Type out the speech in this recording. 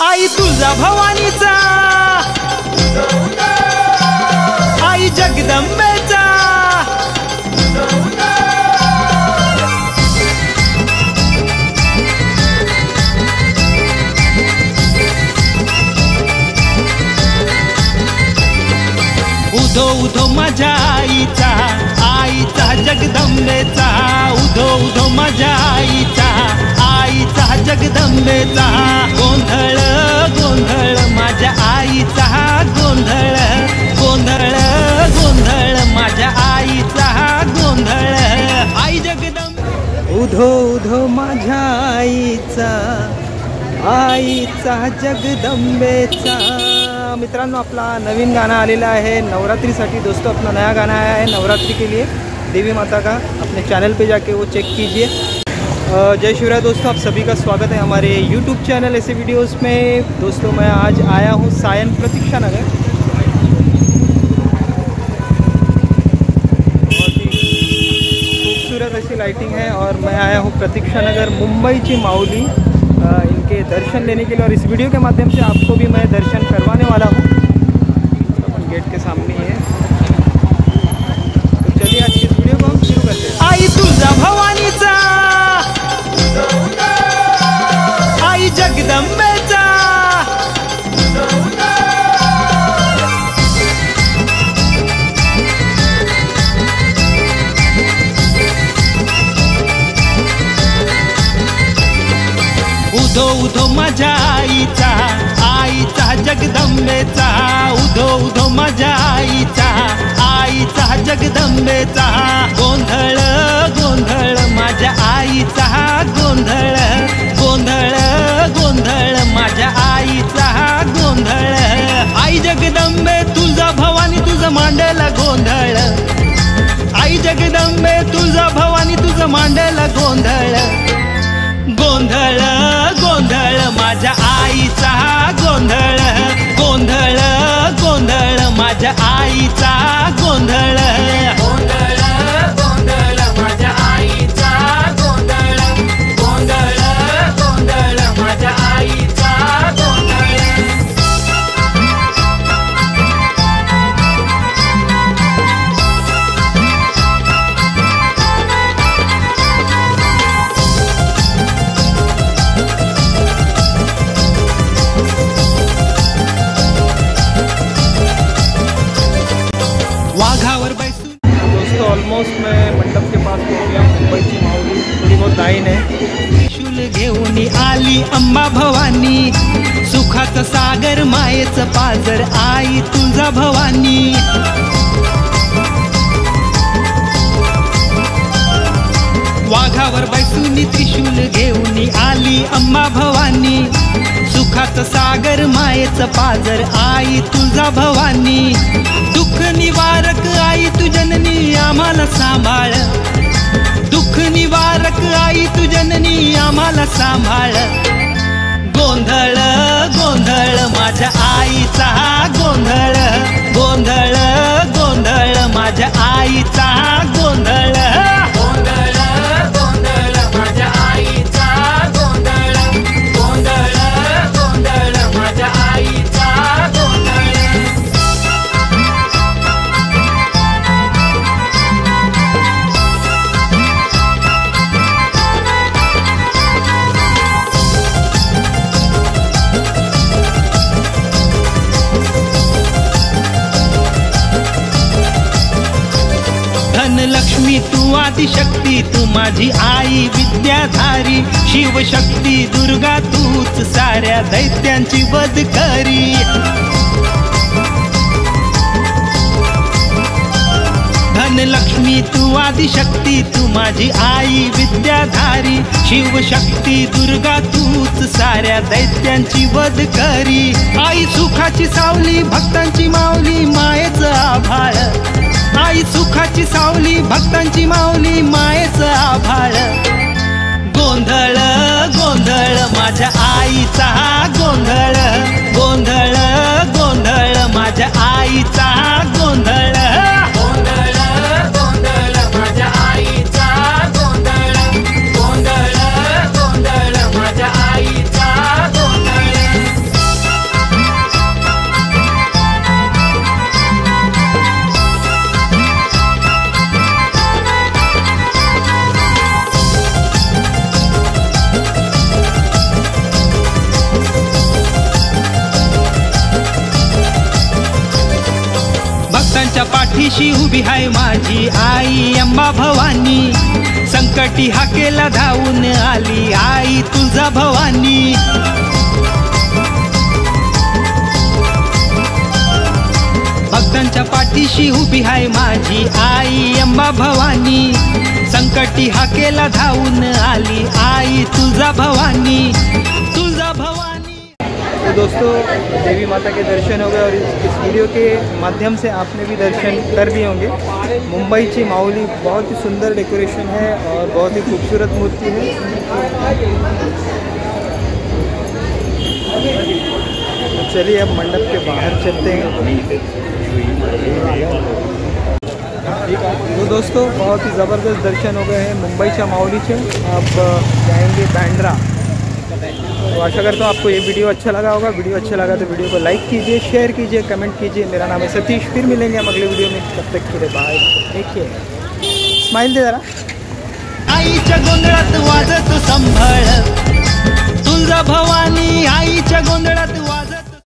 आई तुळजा भवानीचा, आई जगदंबेचा, उधो उधो माझ्या आईचा, आईचा जगदंबेचा, उधो उधो माझ्या आईचा, आईचा जगदंबेचा, गोंधळ गोंधळ माझ्या आईचा, गोंधळ गोंधळ गोंधळ माझ्या आईचा, गोंधळ आई जगदंबे। उधो उधो माझ्या आईचा, आईचा जगदंबेचा। मित्रांनो, आपला नवीन गाना आलेला है नवरात्रि दोस्तों। अपना नया गाना आया है नवरात्रि के लिए, देवी माता का। अपने चैनल पे जाके वो चेक कीजिए। जय शिवराय दोस्तों, आप सभी का स्वागत है हमारे YouTube चैनल ऐसे वीडियोस में। दोस्तों, मैं आज आया हूँ सायन प्रतीक्षा नगर। बहुत ही खूबसूरत ऐसी लाइटिंग है और मैं आया हूँ प्रतीक्षा नगर, मुंबई ची माऊली, इनके दर्शन लेने के लिए। और इस वीडियो के माध्यम से आपको भी मैं दर्शन करवाने वाला हूँ। अपन गेट के सामने ही है, तो चलिए आज की इस वीडियो को हम शुरू करते हैं। आई तुळजा भवानीचा, आई जगदंबेचा, उधो उधो माझ्या आईचा, आईचा जगदंबेचा, उधो उधो माझ्या आईचा, आईचा जगदंबेचा, गोंधळ गोंधळ माझ्या आईचा, गोंधळ गोंधळ गोंधळ माझ्या आईचा, गोंधळ आई जगदंबे तुळजा भवानी तुझं मांडला गोंधळ, आई जगदंबे तुळजा भवानी तुझं मांडला गोंधळ, गोंधळ गोंधळ माझ्या आईचा, गोंधळ गोंधळ गोंधळ माझ्या आईचा, गोंधळ गोंधळ गोंधळ माझ्या आईचा, गोंधळ गोंधळ गोंधळ माझ्या आईचा, गोंधळ। ऑलमोस्ट मैं मंडप के पास पहुंच गया। मुंबईची माऊली, थोड़ी बहुत लाइन है। त्रिशूल घेऊन आली अंबा भवानी, सुखाचं सागर मायेचं पाजर आई तुळजा भवानी। वाघावर बैसून त्रिशूल घेऊन आली अंबा भवानी, सुखाचं सागर मायेचं पाजर आई तुळजा भवानी। दुःख निवारक आई तू जननी आम्हाला सांभाळ, दुःख निवारक आई तू जननी आम्हाला सांभाळ, गोंधळ गोंधळ माझ्या आईचा, गोंधळ गोंधळ गोंधळ माझ्या आईचा, गोंधळ गोंधळ गोंधळ माझ्या आईचा, गोंधळ गोंधळ गोंधळ माझ्या आईचा, गोंधळ। धनलक्ष्मी तू आदिशक्ती, तू माझी आई विद्याधारी, शिवशक्ती दुर्गा तूच साऱ्या दैत्यांची वध करी। धनलक्ष्मी तू आदिशक्ती, तू माझी आई विद्याधारी, शिवशक्ती दुर्गा तूच साऱ्या दैत्यांची वध करी। आई सुखाची सावली, भक्तांची माऊली, मायेचं आभाळ, आई सुखाची सावली, भक्तांची माऊली, मायेचं आभाळ, गोंधळ गोंधळ माझ्या आईचा, गोंधळ गोंधळ गोंधळ माझ्या आईचा, गोंधळ गोंधळ गोंधळ माझ्या आईचा, गोंधळ गोंधळ गोंधळ माझ्या आईचा, गोंधळ। भक्तांच्या पाठीशी उभी आहे माझी आई अंबा भवानी, संकटी हाकेला धावून आली आई तुळजा भवानी। भक्तांच्या पाठीशी उभी आहे माझी आई अंबा भवानी, संकटी हाकेला धावून आली आई तुळजा भवानी, तुळजा भवानी। तो दोस्तों देवी माता के दर्शन हो गए और इस वीडियो के माध्यम से आपने भी दर्शन कर लिए होंगे। मुंबई की माऊली बहुत ही सुंदर डेकोरेशन है और बहुत ही खूबसूरत मूर्ति है। चलिए अब मंडप के बाहर चलते हैं। तो दोस्तों बहुत ही ज़बरदस्त दर्शन हो गए हैं मुंबई के माऊली से। अब जाएंगे बांद्रा। तो आशा करता हूँ आपको ये वीडियो अच्छा लगा होगा। वीडियो अच्छा लगा तो वीडियो को लाइक कीजिए, शेयर कीजिए, कमेंट कीजिए। मेरा नाम है सतीश। फिर मिलेंगे हम अगले वीडियो में, तब तक के लिए बाय। देखिए स्माइल दे जरा। आईच्या गोंधळात वाजत संभाळ तुळजा भवानी, आईच्या गोंधळात वाजत